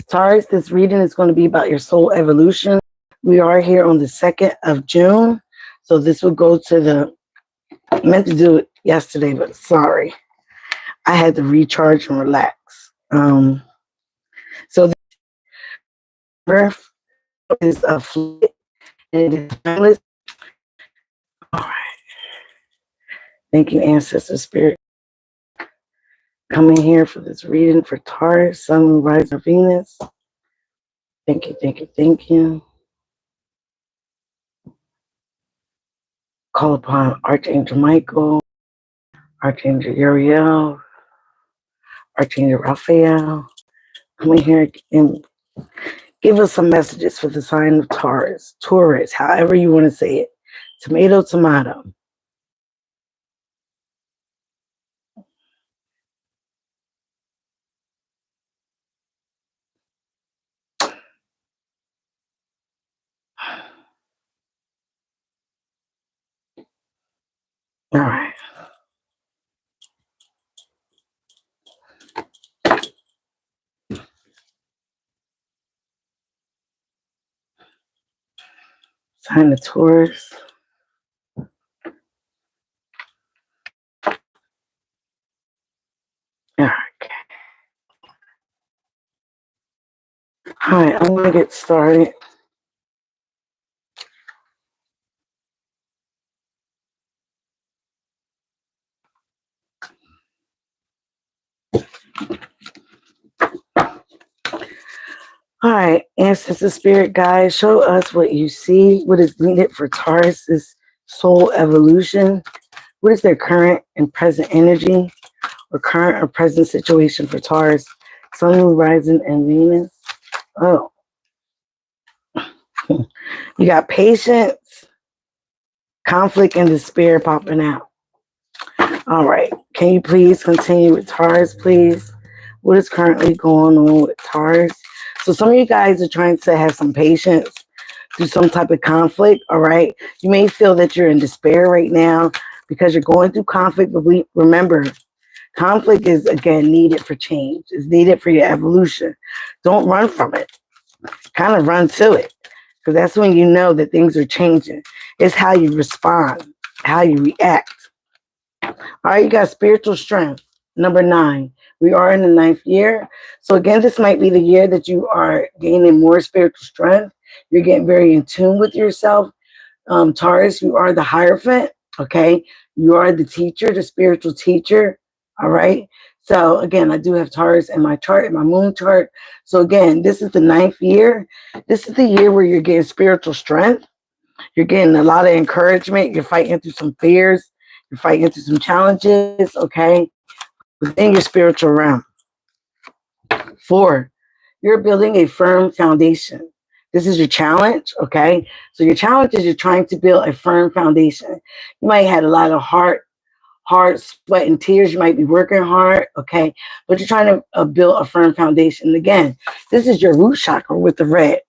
Taurus, this reading is going to be about your soul evolution. We are here on the 2nd of June. So this will go to I meant to do it yesterday, but sorry. I had to recharge and relax. So the birth is a fluid and it is timeless. All right. Thank you, Ancestor Spirit. Coming here for this reading for Taurus, Sun, Moon, Rising, Venus. Thank you, thank you, thank you. Call upon Archangel Michael, Archangel Uriel, Archangel Raphael. Come in here and give us some messages for the sign of Taurus, however you want to say it. Tomato, tomato. All right. Sign of Taurus. Okay. All right, I'm going to get started. All right, Ancestor Spirit Guide, show us what you see, what is needed for Taurus's soul evolution. What is their current and present energy or current or present situation for Taurus, Sun, Moon, Rising, and Venus? Oh, you got patience, conflict, and despair popping out. All right, can you please continue with Taurus, please? What is currently going on with Taurus? So some of you guys are trying to have some patience through some type of conflict, all right? You may feel that you're in despair right now because you're going through conflict, but remember, conflict is, again, needed for change. It's needed for your evolution. Don't run from it. Kind of run to it, because that's when you know that things are changing. It's how you respond, how you react. All right, you got spiritual strength. Number 9. We are in the 9th year. So again, this might be the year that you are gaining more spiritual strength. You're getting very in tune with yourself. Taurus, you are the Hierophant, okay? You are the teacher, the spiritual teacher, all right? So again, I do have Taurus in my chart, in my moon chart. So again, this is the 9th year. This is the year where you're getting spiritual strength. You're getting a lot of encouragement. You're fighting through some fears. You're fighting through some challenges, okay? Within your spiritual realm. 4, you're building a firm foundation. This is your challenge, okay? So your challenge is you're trying to build a firm foundation. You might have had a lot of hard sweat and tears. You might be working hard, okay? But you're trying to build a firm foundation. And again, this is your root chakra with the red.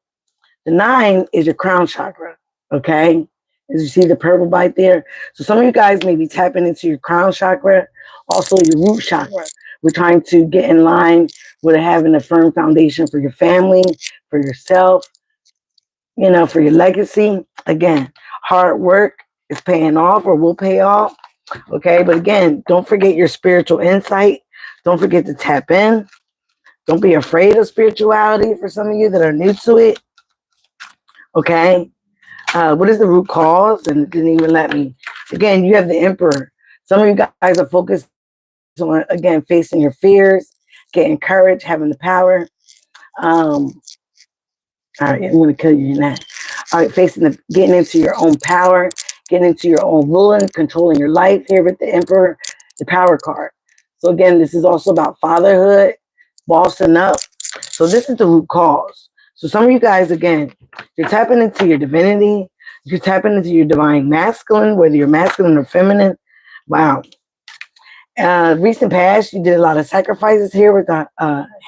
The 9 is your crown chakra, okay? As you see the purple bite there. So some of you guys may be tapping into your crown chakra, also your root chakra. We're trying to get in line with having a firm foundation for your family, for yourself, you know, for your legacy. Again, hard work is paying off or will pay off. Okay, but again, don't forget your spiritual insight. Don't forget to tap in. Don't be afraid of spirituality for some of you that are new to it. Okay, what is the root cause? And it didn't even let me. Again, you have the Emperor. Some of you guys are focused on, again, facing your fears, getting courage, having the power. All right, I'm going to kill you in that. All right, getting into your own power, getting into your own ruling, controlling your life here with the Emperor, the power card. So again, this is also about fatherhood, bossing up. So this is the root cause. So some of you guys, again, you're tapping into your divinity. You're tapping into your divine masculine, whether you're masculine or feminine. Wow. Recent past, you did a lot of sacrifices here with the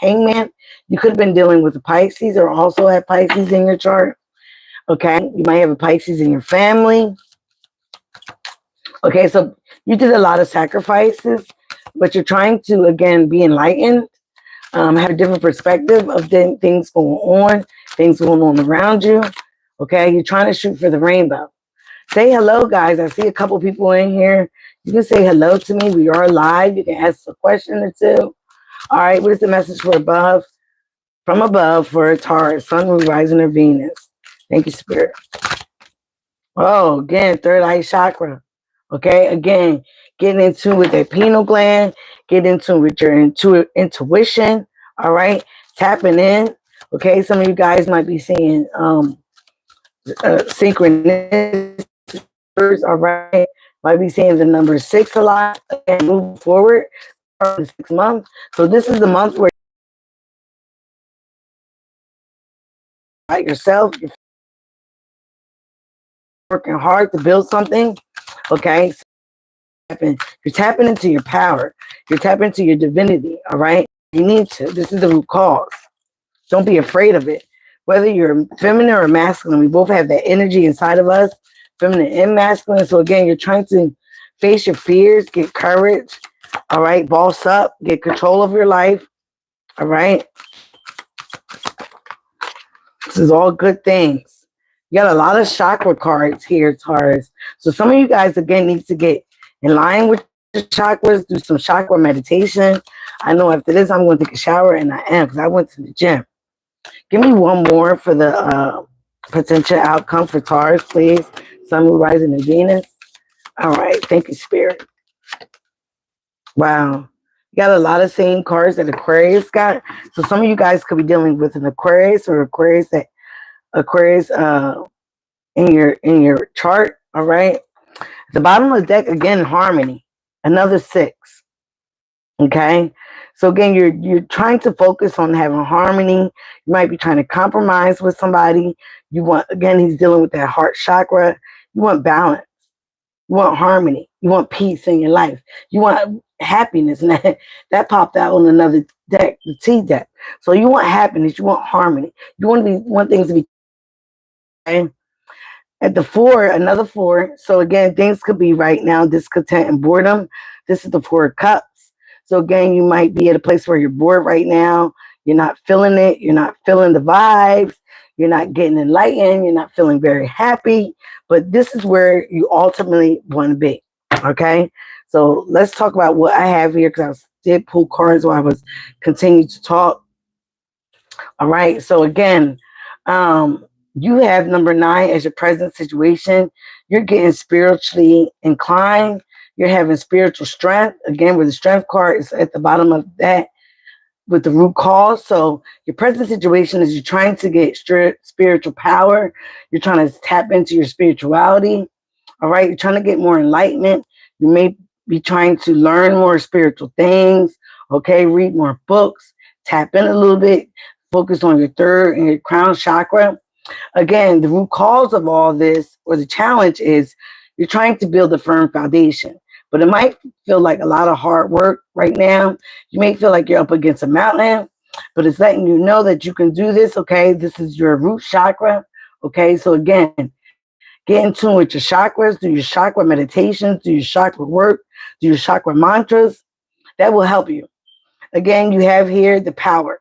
hangman. You could have been dealing with the Pisces or also have Pisces in your chart. Okay, you might have a Pisces in your family. Okay, so you did a lot of sacrifices, but you're trying to, again, be enlightened. Have a different perspective of things going on around you. Okay, you're trying to shoot for the rainbow. Say hello, guys. I see a couple people in here. You can say hello to me. We are live. You can ask a question or two. All right, what is the message for above? From above for Taurus, Sun, Moon, Rising, or Venus. Thank you, Spirit. Oh, again, third eye chakra. Okay, again, getting into with that pineal gland, get into with your intuition. All right, tapping in. Okay, some of you guys might be seeing synchronicities. All right, might be seeing the number 6 a lot. Again, moving forward for the 6th month. So this is the month where yourself, you're working hard to build something. Okay, so you're tapping into your power. You're tapping into your divinity. All right, you need to. This is the root cause. Don't be afraid of it. Whether you're feminine or masculine, we both have that energy inside of us, feminine and masculine. So again, you're trying to face your fears, get courage. All right, boss up, get control of your life. All right, this is all good things. You got a lot of chakra cards here, Taurus. So some of you guys, again, need to get in line with your chakras, do some chakra meditation. I know after this, I'm going to take a shower, and I am, because I went to the gym. Give me one more for the potential outcome for Taurus, please. Sun, Moon, Rising, and Venus. All right. Thank you, Spirit. Wow. You got a lot of same cards that Aquarius got. So some of you guys could be dealing with an Aquarius or Aquarius in your chart. All right. At the bottom of the deck, again, harmony. Another 6. Okay. So again, you're trying to focus on having harmony. You might be trying to compromise with somebody. You want, again, he's dealing with that heart chakra. You want balance. You want harmony. You want peace in your life. You want happiness. And that popped out on another deck, the T deck. So you want happiness. You want harmony. You want things to be okay. At the 4, another 4. So again, things could be right now discontent and boredom. This is the 4 of Cups. So again, you might be at a place where you're bored right now. You're not feeling it. You're not feeling the vibes. You're not getting enlightened. You're not feeling very happy. But this is where you ultimately want to be. Okay. So let's talk about what I have here, because I did pull cards while I was continuing to talk. All right. So again, you have number 9 as your present situation. You're getting spiritually inclined. You're having spiritual strength. Again, where the strength card is at the bottom of that with the root cause. So your present situation is you're trying to get spiritual power. You're trying to tap into your spirituality. All right. You're trying to get more enlightenment. You may be trying to learn more spiritual things. Okay. Read more books. Tap in a little bit. Focus on your 3rd and your crown chakra. Again, the root cause of all this, or the challenge, is you're trying to build a firm foundation. But it might feel like a lot of hard work right now. You may feel like you're up against a mountain, but it's letting you know that you can do this, okay? This is your root chakra, okay? So again, get in tune with your chakras, do your chakra meditations, do your chakra work, do your chakra mantras. That will help you. Again, you have here the power.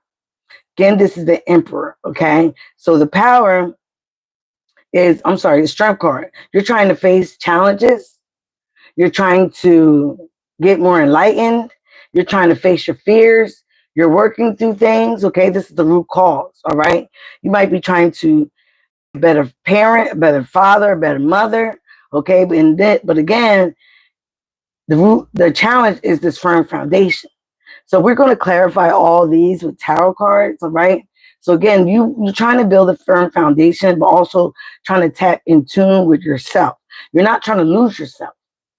Again, this is the Emperor, okay? So the power is, the strength card. You're trying to face challenges. You're trying to get more enlightened. You're trying to face your fears. You're working through things, okay? This is the root cause, all right? You might be trying to be a better parent, a better father, a better mother, okay? But again, the challenge is this firm foundation. So we're going to clarify all these with tarot cards, all right? So again, you're trying to build a firm foundation, but also trying to tap in tune with yourself. You're not trying to lose yourself.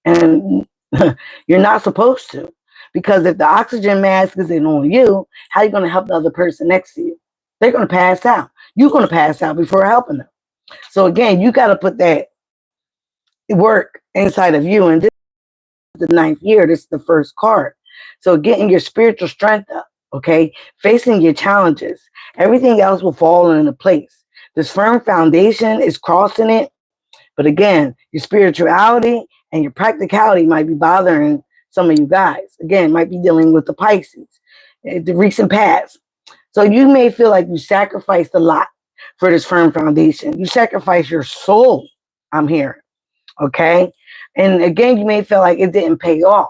And you're not supposed to. Because if the oxygen mask isn't on you, how are you going to help the other person next to you? They're going to pass out. You're going to pass out before helping them. So again, you got to put that work inside of you. And this is the 9th year. This is the first card. So getting your spiritual strength up, okay? Facing your challenges. Everything else will fall into place. This firm foundation is crossing it. But again, your spirituality and your practicality might be bothering some of you guys. Again, might be dealing with the Pisces. the recent past. So you may feel like you sacrificed a lot for this firm foundation. You sacrificed your soul, I'm hearing, okay? And again, you may feel like it didn't pay off.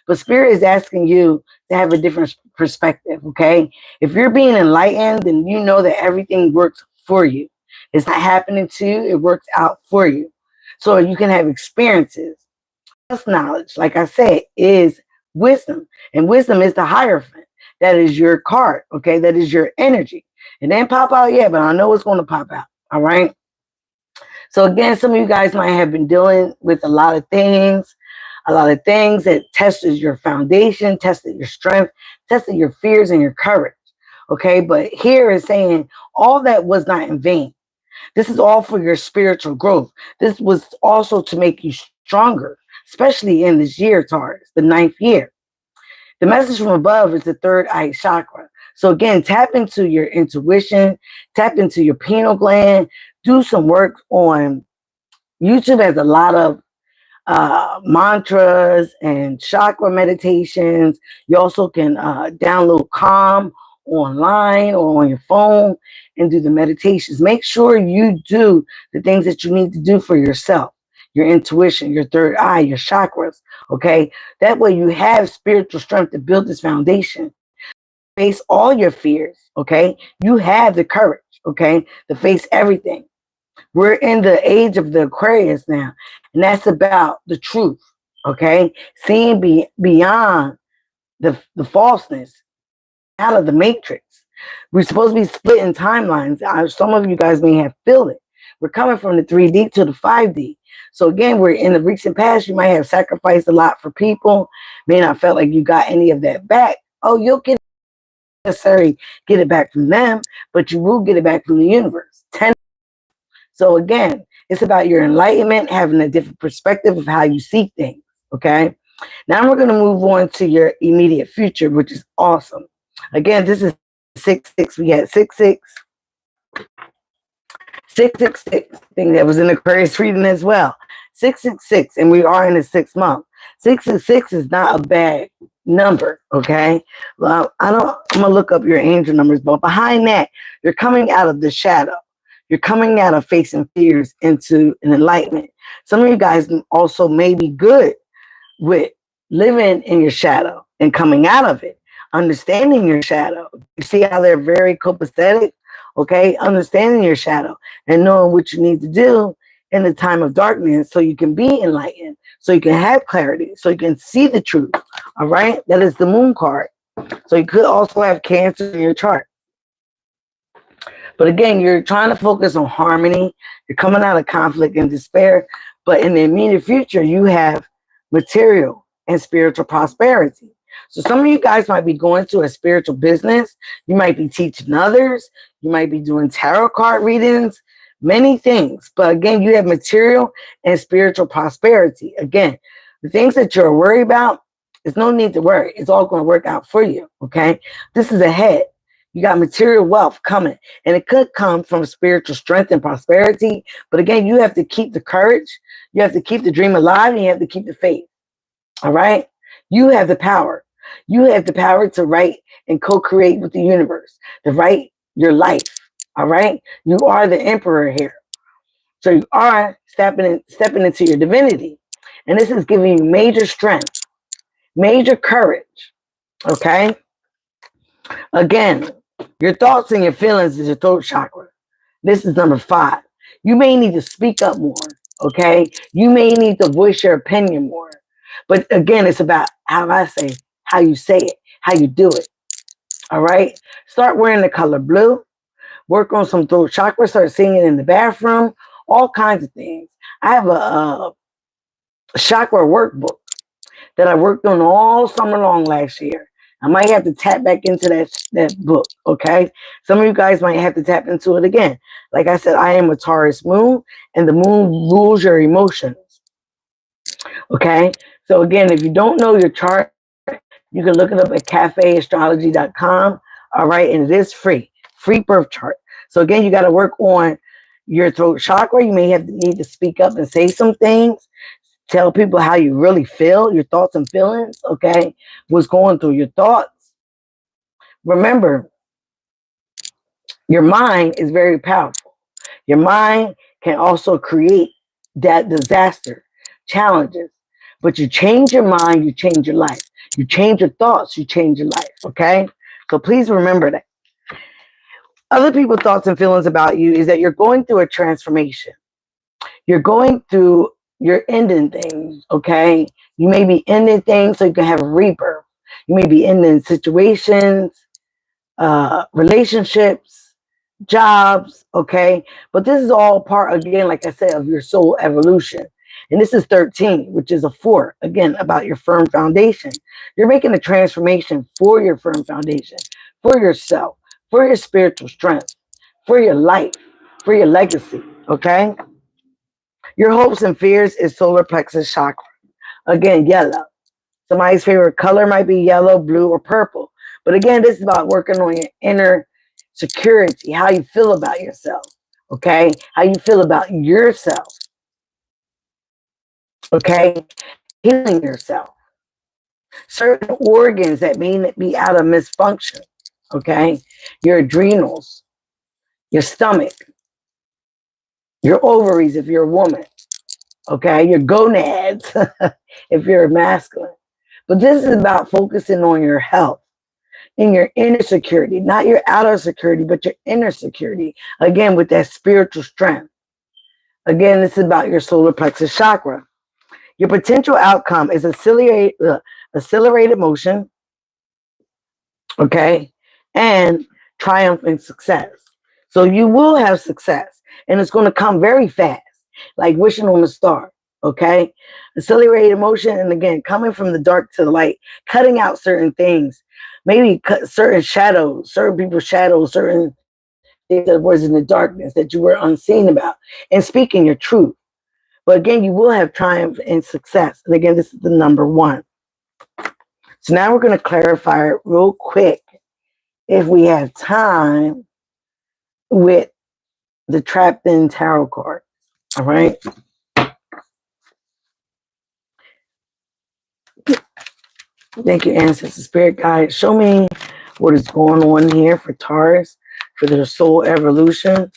But Spirit is asking you to have a different perspective, okay? If you're being enlightened, then you know that everything works for you. It's not happening to you, it works out for you. So you can have experiences. Plus knowledge, like I said, is wisdom. And wisdom is the Hierophant. That is your card, okay? That is your energy. It didn't pop out yet, but I know it's going to pop out, all right? So again, some of you guys might have been dealing with a lot of things that tested your foundation, tested your strength, tested your fears and your courage, okay? But here is saying all that was not in vain. This is all for your spiritual growth. This was also to make you stronger, especially in this year, Taurus, the 9th year. The message from above is the third eye chakra. So again, tap into your intuition, tap into your pineal gland, do some work on YouTube. Has a lot of mantras and chakra meditations. You also can download Calm online or on your phone and do the meditations. Make sure you do the things that you need to do for yourself, your intuition, your third eye, your chakras, okay? That way you have spiritual strength to build this foundation. Face all your fears, okay? You have the courage, okay, to face everything. We're in the age of the Aquarius now, and that's about the truth, okay? Seeing beyond the falseness, out of the matrix. We're supposed to be splitting timelines. Some of you guys may have feel it. We're coming from the 3D to the 5D. So again, we're in the recent past. You might have sacrificed a lot for people. May not felt like you got any of that back. Oh, you'll get necessarily get it back from them, but you will get it back from the universe. So again, it's about your enlightenment, having a different perspective of how you see things, okay? Now we're going to move on to your immediate future, which is awesome. Again, this is 6-6. We had 6-6. 666. I think that was in the Aquarius reading as well. 666, and we are in the 6th month. 666 is not a bad number, okay? Well, I'm going to look up your angel numbers, but behind that, you're coming out of the shadow. You're coming out of facing fears into an enlightenment. Some of you guys also may be good with living in your shadow and coming out of it, understanding your shadow. You see how they're very copacetic, okay? Understanding your shadow and knowing what you need to do in the time of darkness so you can be enlightened, so you can have clarity, so you can see the truth, all right? That is the moon card. So you could also have Cancer in your chart. But again, you're trying to focus on harmony. You're coming out of conflict and despair. But in the immediate future, you have material and spiritual prosperity. So some of you guys might be going to a spiritual business. You might be teaching others. You might be doing tarot card readings, many things. But again, you have material and spiritual prosperity. Again, the things that you're worried about, there's no need to worry. It's all going to work out for you, okay? This is ahead. You got material wealth coming, and it could come from spiritual strength and prosperity. But again, you have to keep the courage. You have to keep the dream alive, and you have to keep the faith. All right? You have the power. You have the power to write and co-create with the universe, to write your life. All right? You are the emperor here. So you are stepping into your divinity. And this is giving you major strength, major courage. Okay? Again, your thoughts and your feelings is your throat chakra. This is number 5. You may need to speak up more, okay? You may need to voice your opinion more. But again, it's about how you say it, how you do it, all right? Start wearing the color blue. Work on some throat chakra. Start singing in the bathroom. All kinds of things. I have a chakra workbook that I worked on all summer long last year. I might have to tap back into that book, okay? Some of you guys might have to tap into it again. Like I said, I am a Taurus moon, and the moon rules your emotions, okay? So again, if you don't know your chart, you can look it up at cafeastrology.com, all right? And it is free birth chart. So again, you got to work on your throat chakra. You may need to speak up and say some things. Tell people how you really feel, your thoughts and feelings, okay? What's going through your thoughts. remember, your mind is very powerful. Your mind can also create that disaster, challenges. But you change your mind, you change your life. You change your thoughts, you change your life. Okay? So please remember that. Other people's thoughts and feelings about you is that you're going through a transformation. You're going through, you're ending things, okay? You may be ending things so you can have a rebirth. You may be ending situations, relationships, jobs, okay? But this is all part, again, like I said, of your soul evolution. And this is 13, which is a 4, again, about your firm foundation. You're making a transformation for your firm foundation, for yourself, for your spiritual strength, for your life, for your legacy, okay? Your hopes and fears is solar plexus chakra. Again, yellow. Somebody's favorite color might be yellow, blue, or purple. But again, this is about working on your inner security, how you feel about yourself, okay? How you feel about yourself, okay? Healing yourself. Certain organs that may be out of misfunction, okay? Your adrenals, your stomach, your ovaries if you're a woman, okay? Your gonads if you're a masculine. But this is about focusing on your health and your inner security, not your outer security, but your inner security. Again, with that spiritual strength. Again, this is about your solar plexus chakra. Your potential outcome is accelerated motion, okay, and triumph and success. So you will have success, and it's going to come very fast, like wishing on a star, okay? Accelerated motion, and again, coming from the dark to the light, cutting out certain things, maybe cut certain shadows, certain people's shadows, certain things that was in the darkness that you were unseen about, and speaking your truth. But again, you will have triumph and success. And again, this is the number 1. So now we're going to clarify it real quick, if we have time, with the Trapped In Tarot card. All right. Thank you, Ancestor Spirit Guide. Show me what is going on here for Taurus, for their soul evolution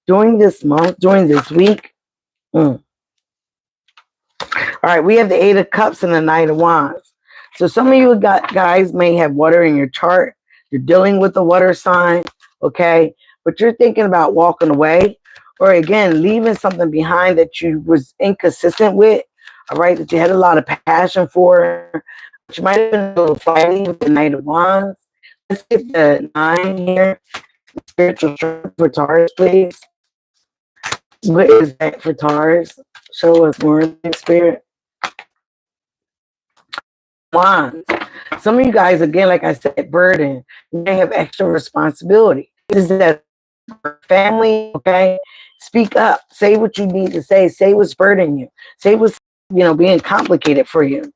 during this month, during this week. All right, we have the 8 of Cups and the Knight of Wands. So some of you guys may have water in your chart. You're dealing with the water sign, okay? But you're thinking about walking away, or again, leaving something behind that you was inconsistent with, all right, that you had a lot of passion for. But you might have been a little flighty with the Knight of Wands. Let's get the 9 here. Spiritual strength for Taurus, please. What is that for Taurus? Show us more, Spirit. Wands. Some of you guys, again, like I said, burden. You may have extra responsibility. This is that family, okay? Speak up. Say what you need to say. Say what's burdening you. Say what's, being complicated for you.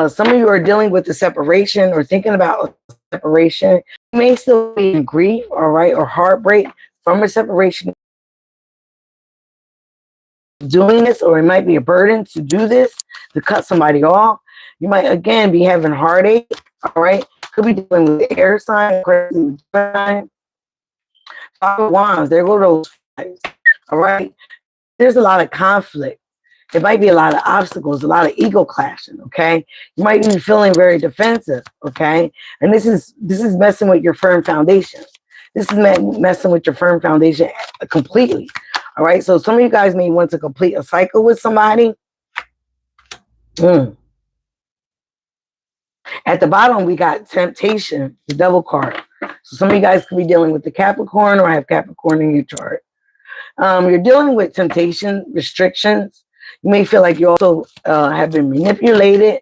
Some of you are dealing with the separation or thinking about separation. You may still be in grief, all right, or heartbreak from a separation. Doing this, or it might be a burden to do this, to cut somebody off. You might, again, be having heartache, all right? Could be dealing with the air sign, crazy sign. 5 of Wands, there go those guys, all right? There's a lot of conflict. There might be a lot of obstacles, a lot of ego clashing, okay? You might be feeling very defensive, okay? And this is messing with your firm foundation. This is messing with your firm foundation completely, all right? So some of you guys may want to complete a cycle with somebody. At the bottom, we got temptation, the devil card. So some of you guys could be dealing with the Capricorn, or have Capricorn in your chart. You're dealing with temptation, restrictions. You may feel like you also have been manipulated,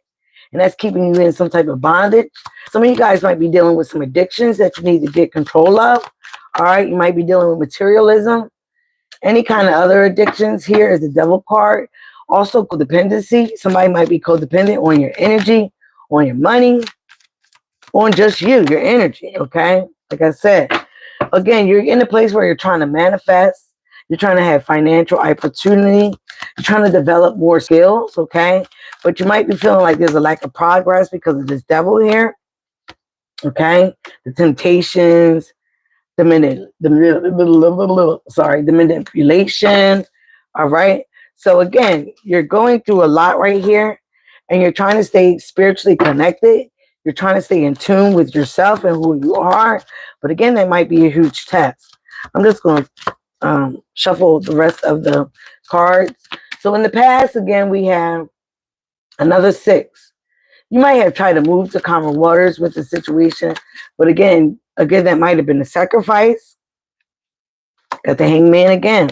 and that's keeping you in some type of bondage. Some of you guys might be dealing with some addictions that you need to get control of. All right, you might be dealing with materialism, any kind of other addictions. Here is the devil card. Also codependency. Somebody might be codependent on your energy, on your money, on just you, your energy, okay? Like I said, again, you're in a place where you're trying to manifest. You're trying to have financial opportunity. You're trying to develop more skills, okay? But you might be feeling like there's a lack of progress because of this devil here. Okay? The temptations, the manipulation. All right. So again, you're going through a lot right here, and you're trying to stay spiritually connected. You're trying to stay in tune with yourself and who you are. But again, that might be a huge test. I'm just going to shuffle the rest of the cards. So in the past, again, we have another 6. You might have tried to move to calmer waters with the situation, but again, that might have been a sacrifice. Got the Hangman again.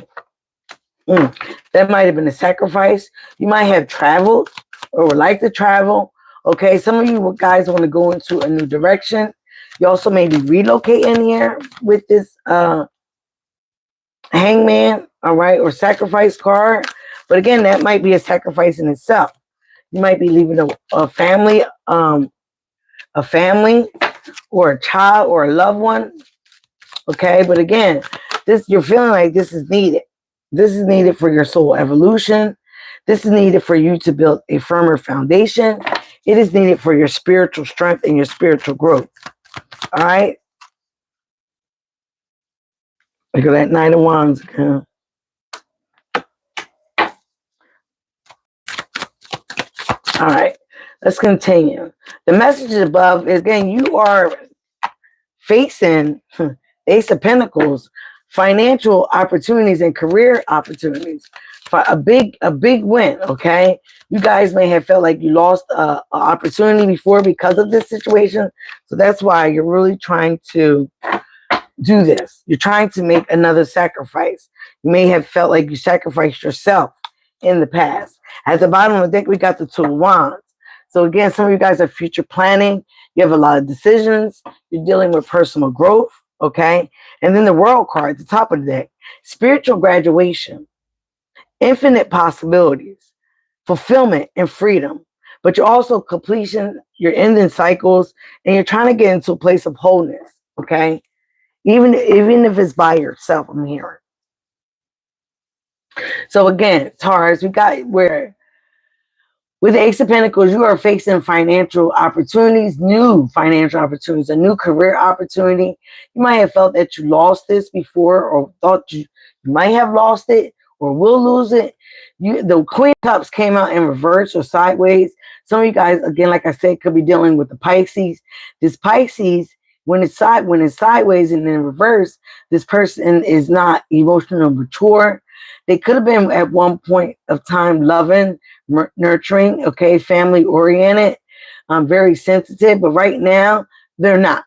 That might have been a sacrifice. You might have traveled or would like to travel. Okay, some of you guys want to go into a new direction. You also may be relocating here with this Hangman, all right, or sacrifice card. But again, that might be a sacrifice in itself. You might be leaving a family or a child or a loved one. Okay, but again, you're feeling like this is needed. This is needed for your soul evolution. This is needed for you to build a firmer foundation. It is needed for your spiritual strength and your spiritual growth. All right. Look at that 9 of Wands. Okay. All right. Let's continue. The message above is, again, you are facing Ace of Pentacles, financial opportunities and career opportunities. For a big win, okay? You guys may have felt like you lost an opportunity before because of this situation. So that's why you're really trying to do this. You're trying to make another sacrifice. You may have felt like you sacrificed yourself in the past. At the bottom of the deck, we got the 2 of Wands. So again, some of you guys are future planning. You have a lot of decisions. You're dealing with personal growth, okay? And then the World card at the top of the deck. Spiritual graduation. Infinite possibilities. Fulfillment and freedom. But you're also completion. You're ending cycles. And you're trying to get into a place of wholeness, okay? Even if it's by yourself, I'm hearing. So again, Taurus, we got where with the Ace of Pentacles, you are facing financial opportunities, new financial opportunities, a new career opportunity. You might have felt that you lost this before, or thought you might have lost it or will lose it. The Queen of Cups came out in reverse or sideways. Some of you guys, again, like I said, could be dealing with the Pisces. This Pisces, when it's sideways and in reverse, this person is not emotional mature. They could have been at one point of time loving, nurturing, okay, family oriented, very sensitive, but right now they're not.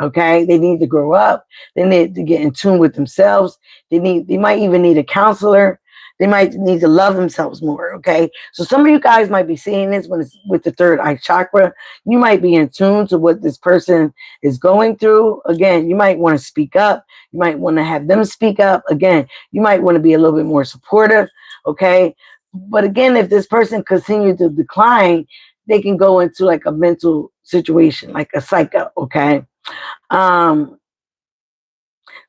Okay, they need to grow up. They need to get in tune with themselves. They might even need a counselor. They might need to love themselves more. Okay, so some of you guys might be seeing this when it's with the 3rd eye chakra. You might be in tune to what this person is going through. Again, you might want to speak up. You might want to have them speak up. Again, you might want to be a little bit more supportive. Okay, but again, if this person continues to decline, they can go into like a mental situation, like a psycho. Okay.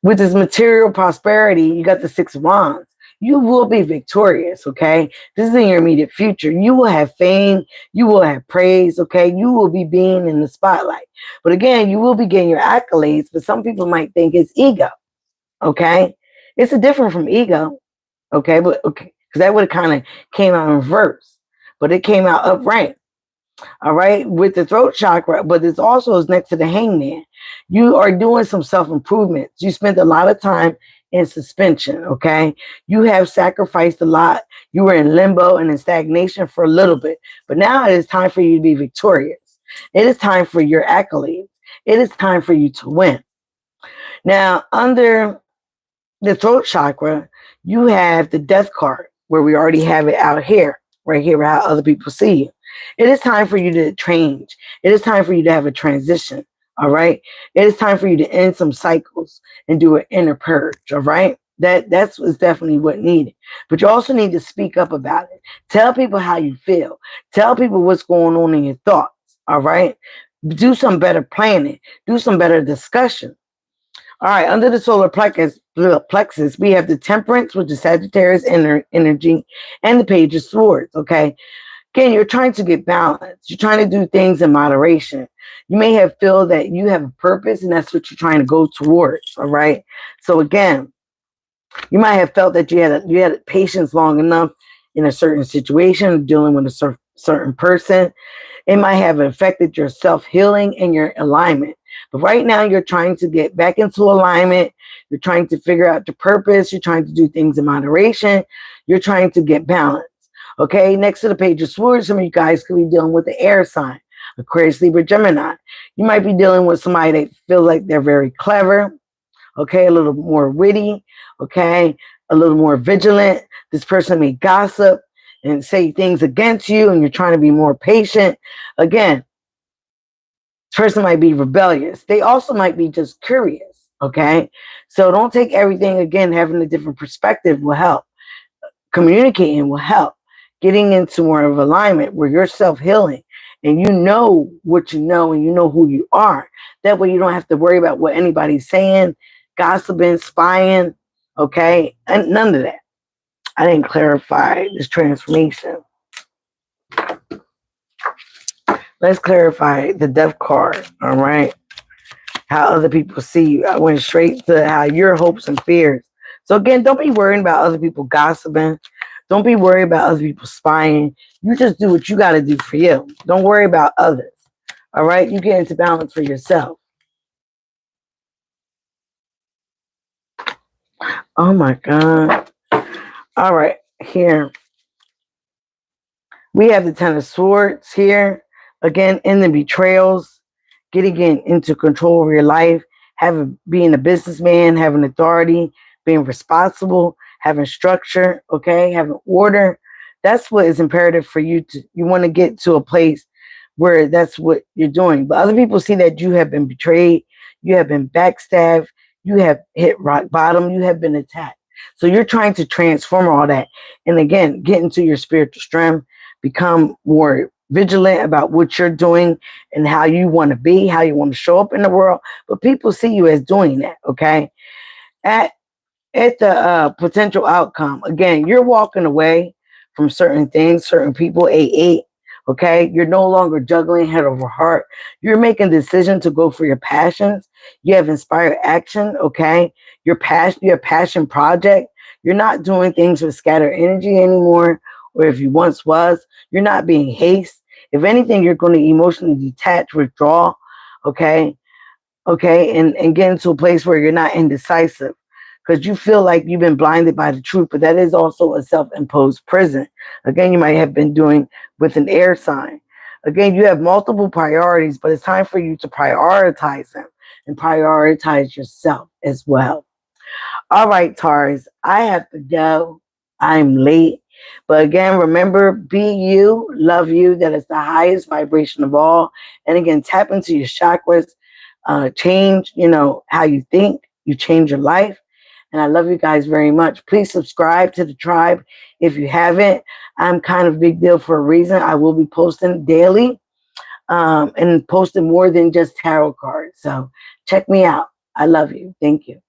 With this material prosperity, you got the 6 of Wands. You will be victorious, okay? This is in your immediate future. You will have fame. You will have praise, okay? You will be being in the spotlight. But again, you will be getting your accolades, but some people might think it's ego, okay? It's a different from ego, okay? But okay, because that would have kind of came out in reverse, but it came out upright. All right, with the throat chakra, but it's also is next to the Hangman. You are doing some self-improvements. You spent a lot of time in suspension, okay? You have sacrificed a lot. You were in limbo and in stagnation for a little bit, but now it is time for you to be victorious. It is time for your accolades. It is time for you to win. Now, under the throat chakra, you have the Death card, where we already have it out here, right here, how other people see you. It is time for you to change. It is time for you to have a transition. All right. It is time for you to end some cycles and do an inner purge. All right. That's definitely what needed. But you also need to speak up about it. Tell people how you feel. Tell people what's going on in your thoughts. All right. Do some better planning. Do some better discussion. All right. Under the solar plexus, we have the Temperance, which is Sagittarius energy, and the Page of Swords. Okay. Again, you're trying to get balance. You're trying to do things in moderation. You may have feel that you have a purpose and that's what you're trying to go towards. All right. So again, you might have felt that you had patience long enough in a certain situation, dealing with a certain person. It might have affected your self-healing and your alignment. But right now, you're trying to get back into alignment. You're trying to figure out your purpose. You're trying to do things in moderation. You're trying to get balance. Okay, next to the Page of Swords, some of you guys could be dealing with the air sign, Aquarius, Libra, Gemini. You might be dealing with somebody that feels like they're very clever, okay, a little more witty, okay, a little more vigilant. This person may gossip and say things against you, and you're trying to be more patient. Again, this person might be rebellious. They also might be just curious, okay? So don't take everything, again, having a different perspective will help. Communicating will help. Getting into more of alignment where you're self-healing and you know what you know and you know who you are. That way you don't have to worry about what anybody's saying, gossiping, spying, okay? And none of that. I didn't clarify this transformation. Let's clarify the Death card, all right? How other people see you. I went straight to how your hopes and fears. So again, don't be worrying about other people gossiping. Don't be worried about other people spying. You just do what you got to do for you. Don't worry about others, all right? You get into balance for yourself. Oh my God. All right, here. We have the Ten of Swords here. Again, in the betrayals, getting into control of your life, being a businessman, having authority, being responsible, having structure, okay, having order. That's what is imperative for you to, you want to get to a place where that's what you're doing. But other people see that you have been betrayed, you have been backstabbed, you have hit rock bottom, you have been attacked. So you're trying to transform all that. And again, get into your spiritual strength, become more vigilant about what you're doing and how you want to be, how you want to show up in the world. But people see you as doing that, okay? At the potential outcome, again, you're walking away from certain things, certain people, 8-8, okay? You're no longer juggling head over heart. You're making a decision to go for your passions. You have inspired action, okay? Your passion project. You're not doing things with scattered energy anymore, or if you once was. You're not being haste. If anything, you're going to emotionally detach, withdraw, okay? Okay, and get into a place where you're not indecisive because you feel like you've been blinded by the truth, but that is also a self-imposed prison. Again, you might have been doing with an air sign. Again, you have multiple priorities, but it's time for you to prioritize them and prioritize yourself as well. All right, Taurus, I have to go. I'm late. But again, remember, be you, love you. That is the highest vibration of all. And again, tap into your chakras. Change, how you think. You change your life. And I love you guys very much. Please subscribe to the tribe if you haven't. I'm kind of a big deal for a reason. I will be posting daily and posting more than just tarot cards. So check me out. I love you. Thank you.